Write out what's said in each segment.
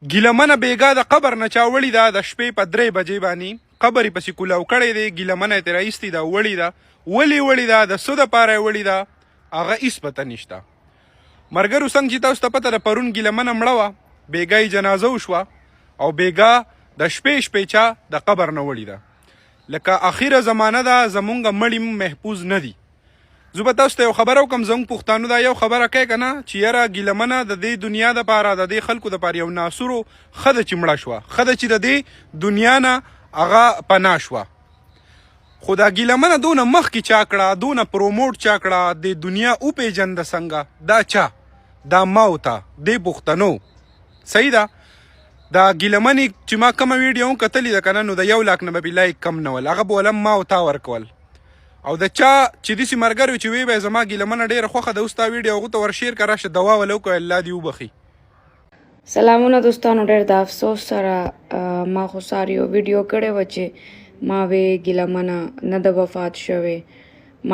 ګیلمنه بیګا د قبر نه چا وړې ده د شپې په 3 بجې باندې قبر یې پسې کولاو کړی دی ګیلمنه یې ترې ایستې ده وړې ده ولې وړې ده د څه دپاره یې وړې ده هغه هېڅ پته نشته ملګرو څنګه چې تاسو ته پته ده پرون ګیلمنه مړه وه بیګا یې جنازه وشوه او بیګا د شپې چا د قبر نه وړې ده لکه اخیره زمانه ده زمونږ مړي محفوظ نه دي زه به تاسو ته یو خبره وکړم زموږ پښتانو دا یو خبره کوي که نه چې یاره ګیلمنه د دې دنیا دپاره د دې خلکو دپاره یو ناصرو ښه ده چې مړه شوه ښه ده چې د دې دنیا نه هغه پناه شوه خو دا ګیلمنه دونه مخکې چا کړه دونه پروموټ چا کړه د دنیا وپېژنده څنګه دا چا دا ما او ته دې پښتنو صحیح ده دا ګیلمنې چې ما کومه ویډیو هم کتلې ده که نه نو د 1 لاک نه به لایک کم نه ول هغه به وله ما او تا ورکول او د چا چې داسې ملګري چې وی به یې زما ګیلمنه ډېره خوښه ده اوس تا ویډیو هغو ته ورشیر که راشه دوا وله وکړه الله دې وبخي سلامونه دوستانو ډېر د افسوس سره ما خو سار یو ویډیو کړی وه چې ما وې ګیلمنه نه د وفات شوې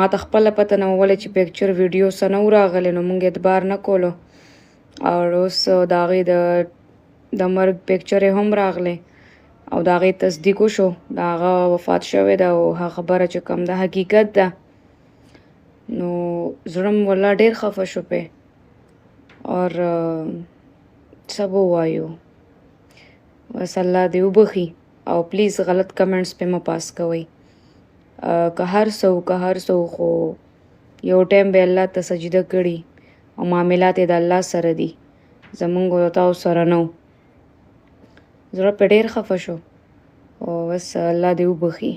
ما ته خپله پته نه وله چې پکچر ویډیو څه نه و راغلی نو موږ اعتبار نه کولو او اوس د هغې د مرګ پکچر یې هم راغلی او د هغې تصدیق وشو د هغه وفات شوی ده او هغه خبره چې کوم د حقیقت ده نو زړه م والله ډېر خفه شو پې اور څه به ووایو بس الله دې وبخي او پلیز غلط کمنټس پې مه پاس کوئ که هر څه خو یو ټایم به الله ته سجده کړي او معاملات یې د الله سره دي زمونږ او تاسو سره نه زړه پې ډېر خفه شو او بس الله دې وبخي